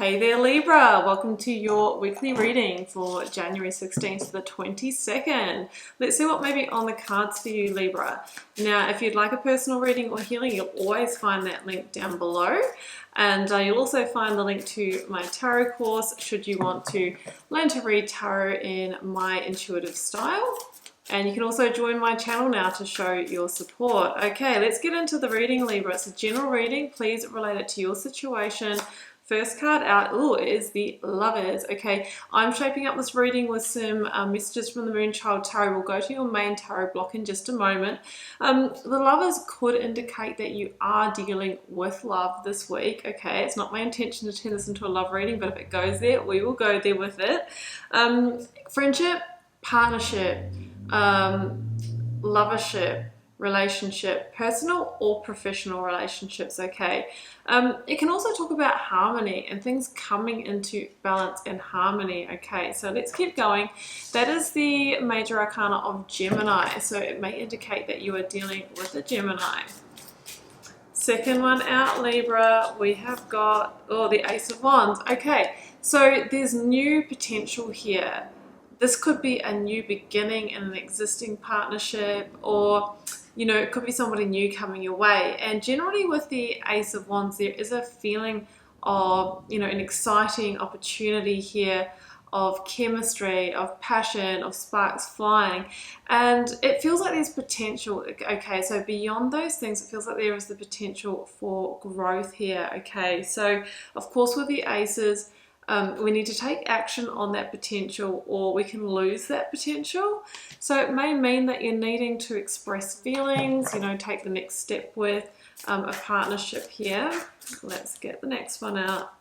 Hey there Libra, welcome to your weekly reading for January 16th to the 22nd. Let's see what may be on the cards for you, Libra. Now, if you'd like a personal reading or healing, you'll always find that link down below. And you'll also find the link to my tarot course should you want to learn to read tarot in my intuitive style. And you can also join my channel now to show your support. Okay, let's get into the reading, Libra. It's a general reading. Please relate it to your situation. First card out is the Lovers. Okay, I'm shaping up this reading with some messages from the Moonchild Tarot. We'll go to your main tarot block in just a moment. The Lovers could indicate that you are dealing with love this week. Okay, it's not my intention to turn this into a love reading, but if it goes there, we will go there with it. Friendship, partnership, lovership, relationship, personal or professional relationships, okay? It can also talk about harmony and things coming into balance and harmony, okay? So let's keep going. That is the major arcana of Gemini, so it may indicate that you are dealing with a Gemini. Second one out, Libra, we have got, the Ace of Wands. Okay, so there's new potential here. This could be a new beginning in an existing partnership, or it could be somebody new coming your way. And generally with the Ace of Wands, there is a feeling of, an exciting opportunity here of chemistry, of passion, of sparks flying. And it feels like there's potential. Okay, so beyond those things, it feels like there is the potential for growth here. Okay, so of course with the Aces, we need to take action on that potential, or we can lose that potential. So it may mean that you're needing to express feelings, take the next step with a partnership here. Let's get the next one out.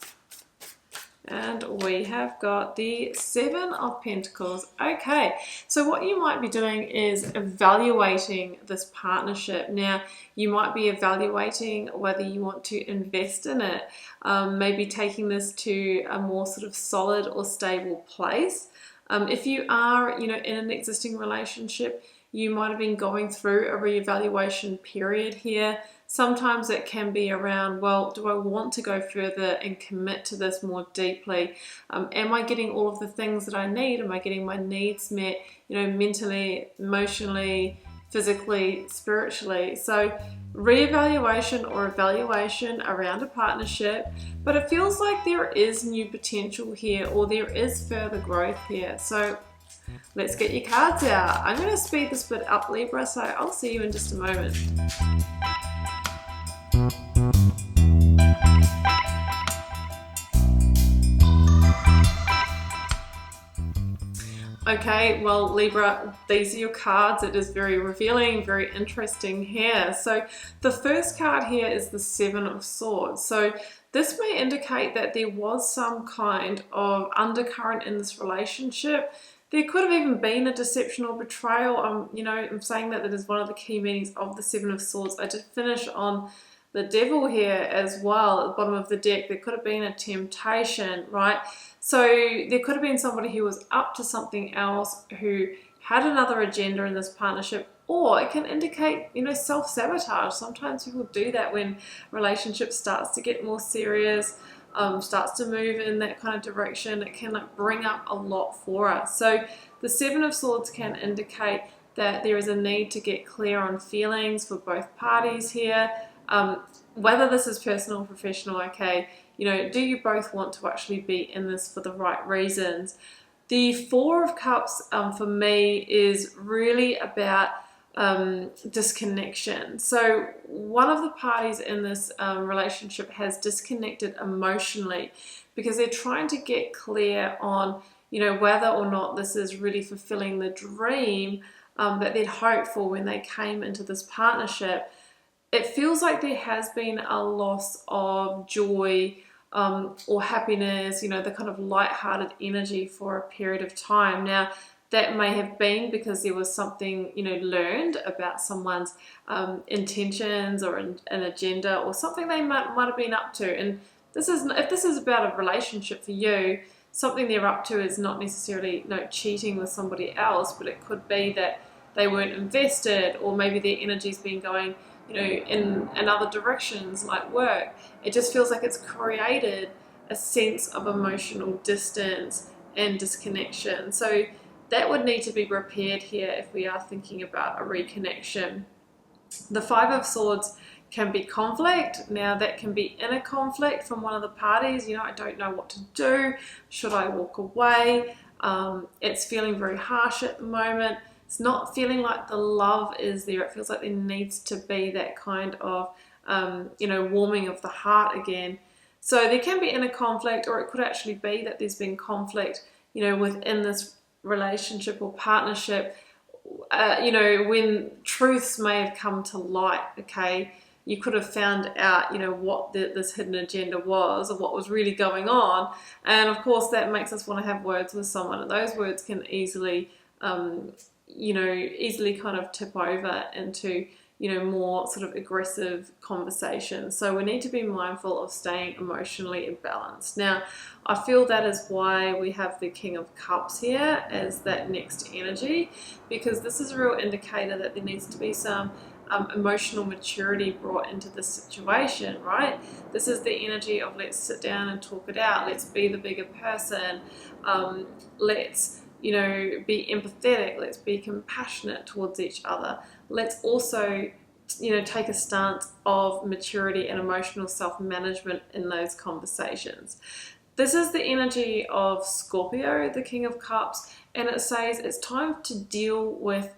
And we have got the Seven of Pentacles. Okay, so what you might be doing is evaluating this partnership. Now, you might be evaluating whether you want to invest in it, maybe taking this to a more sort of solid or stable place. If you are, in an existing relationship, you might have been going through a reevaluation period here. Sometimes it can be around, well, do I want to go further and commit to this more deeply? Am I getting all of the things that I need? Am I getting my needs met, mentally, emotionally, physically, spiritually? So reevaluation or evaluation around a partnership, but it feels like there is new potential here, or there is further growth here. So let's get your cards out. I'm going to speed this bit up, Libra, so I'll see you in just a moment. Okay, well, Libra, these are your cards. It is very revealing, very interesting here. So the first card here is the Seven of Swords. So this may indicate that there was some kind of undercurrent in this relationship. There could have even been a deception or betrayal. I'm saying that is one of the key meanings of the Seven of Swords. I did finish on the Devil here as well at the bottom of the deck. There could have been a temptation, right? So there could have been somebody who was up to something else, who had another agenda in this partnership, or it can indicate, self-sabotage. Sometimes people do that when relationship starts to get more serious, starts to move in that kind of direction. It can bring up a lot for us. So the Seven of Swords can indicate that there is a need to get clear on feelings for both parties here. Whether this is personal or professional, okay, do you both want to actually be in this for the right reasons? The Four of Cups for me is really about disconnection. So one of the parties in this relationship has disconnected emotionally because they're trying to get clear on, whether or not this is really fulfilling the dream that they'd hoped for when they came into this partnership. It feels like there has been a loss of joy or happiness, the kind of light-hearted energy for a period of time. Now, that may have been because there was something, learned about someone's intentions or an agenda, or something they might have been up to. And if this is about a relationship for you, something they're up to is not necessarily cheating with somebody else, but it could be that they weren't invested, or maybe their energy's been going in other directions like work. It just feels like it's created a sense of emotional distance and disconnection. So that would need to be repaired here if we are thinking about a reconnection. The Five of Swords can be conflict. Now that can be inner conflict from one of the parties. You know, I don't know what to do. Should I walk away? It's feeling very harsh at the moment. It's not feeling like the love is there. It feels like there needs to be that kind of, warming of the heart again. So there can be inner conflict, or it could actually be that there's been conflict, within this relationship or partnership, when truths may have come to light, okay? You could have found out, what this hidden agenda was, or what was really going on. And of course, that makes us want to have words with someone. And those words can easily, easily kind of tip over into, more sort of aggressive conversations. So we need to be mindful of staying emotionally balanced. Now, I feel that is why we have the King of Cups here as that next energy, because this is a real indicator that there needs to be some emotional maturity brought into this situation, right? This is the energy of let's sit down and talk it out. Let's be the bigger person. Let's, be empathetic. Let's be compassionate towards each other. Let's also, take a stance of maturity and emotional self-management in those conversations. This is the energy of Scorpio, the King of Cups, and it says it's time to deal with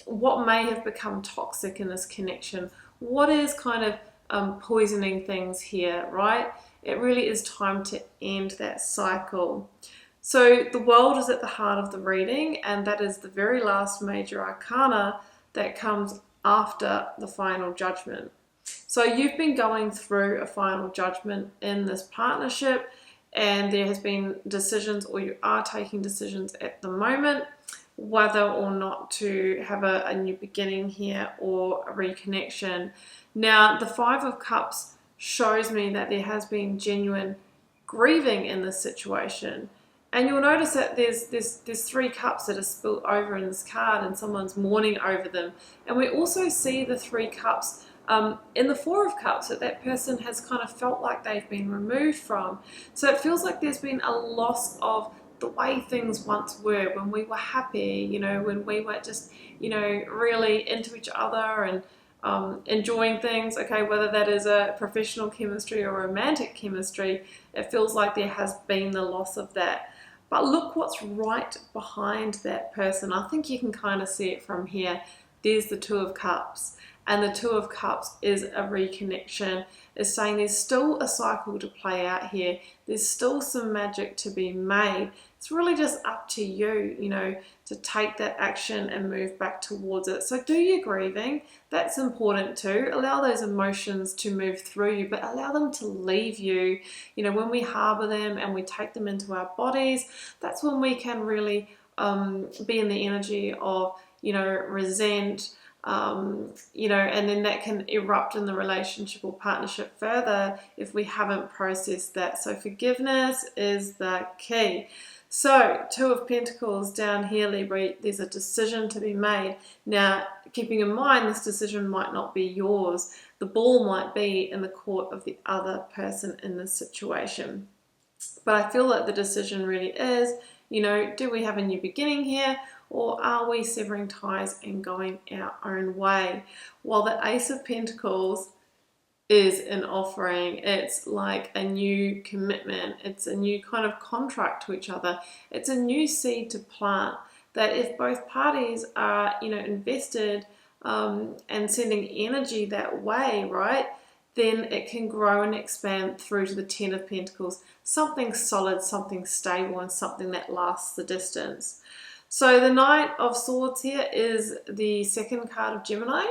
what may have become toxic in this connection. What is kind of poisoning things here, right? It really is time to end that cycle. So the World is at the heart of the reading, and that is the very last major arcana that comes after the final judgment. So you've been going through a final judgment in this partnership, and there has been decisions, or you are taking decisions at the moment, whether or not to have a new beginning here or a reconnection. Now, the Five of Cups shows me that there has been genuine grieving in this situation. And you'll notice that there's three cups that are spilled over in this card, and someone's mourning over them. And we also see the three cups in the Four of Cups, that person has kind of felt like they've been removed from. So it feels like there's been a loss of the way things once were, when we were happy, when we were just, really into each other and enjoying things, okay, whether that is a professional chemistry or romantic chemistry. It feels like there has been the loss of that. But look what's right behind that person. I think you can kind of see it from here. There's the Two of Cups. And the Two of Cups is a reconnection. It's saying there's still a cycle to play out here. There's still some magic to be made. It's really just up to you, to take that action and move back towards it. So do your grieving. That's important too. Allow those emotions to move through you, but allow them to leave you. When we harbor them and we take them into our bodies, that's when we can really be in the energy of, resent, and then that can erupt in the relationship or partnership further if we haven't processed that. So forgiveness is the key. So Two of Pentacles down here, Libra, there's a decision to be made. Now, keeping in mind, this decision might not be yours. The ball might be in the court of the other person in this situation. But I feel that the decision really is, do we have a new beginning here? Or are we severing ties and going our own way? While the Ace of Pentacles is an offering, it's like a new commitment. It's a new kind of contract to each other. It's a new seed to plant, that if both parties are, invested and sending energy that way, right, then it can grow and expand through to the Ten of Pentacles. Something solid, something stable, and something that lasts the distance. So the Knight of Swords here is the second card of Gemini.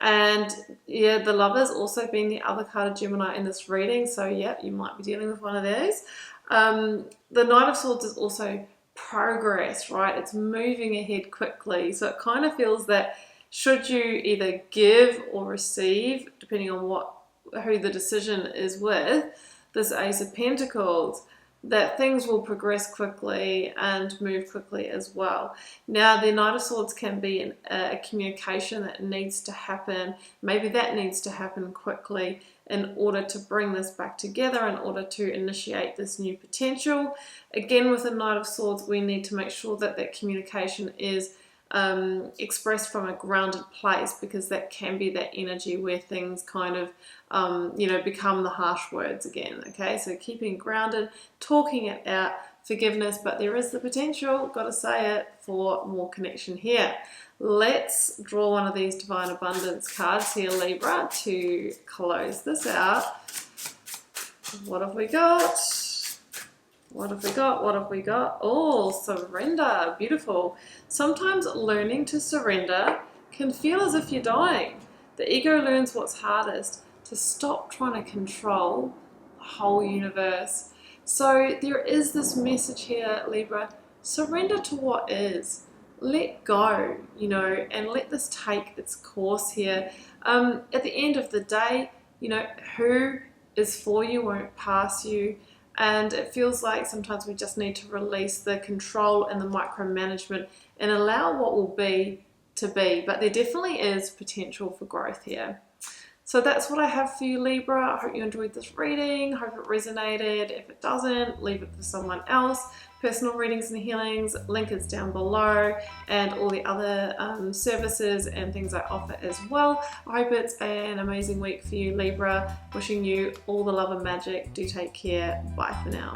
And yeah, the Lover's also been the other card of Gemini in this reading. So yeah, you might be dealing with one of those. The Knight of Swords is also progress, right? It's moving ahead quickly. So it kind of feels that should you either give or receive, depending on who the decision is with, this Ace of Pentacles, that things will progress quickly and move quickly as well. Now, the Knight of Swords can be a communication that needs to happen. Maybe that needs to happen quickly in order to bring this back together, in order to initiate this new potential. Again, with the Knight of Swords, we need to make sure that that communication is expressed from a grounded place, because that can be that energy where things kind of become the harsh words again. Okay, so keeping grounded, talking it out, forgiveness, but there is the potential, got to say it, for more connection here. Let's draw one of these Divine Abundance cards here, Libra, to close this out. What have we got? What have we got? What have we got? Oh, surrender. Beautiful. Sometimes learning to surrender can feel as if you're dying. The ego learns what's hardest, to stop trying to control the whole universe. So there is this message here, Libra, surrender to what is. Let go, and let this take its course here. At the end of the day, who is for you won't pass you. And it feels like sometimes we just need to release the control and the micromanagement and allow what will be to be. But there definitely is potential for growth here. So that's what I have for you, Libra. I hope you enjoyed this reading. Hope it resonated. If it doesn't, leave it for someone else. Personal readings and healings, link is down below, and all the other services and things I offer as well. I hope it's an amazing week for you, Libra. Wishing you all the love and magic. Do take care. Bye for now.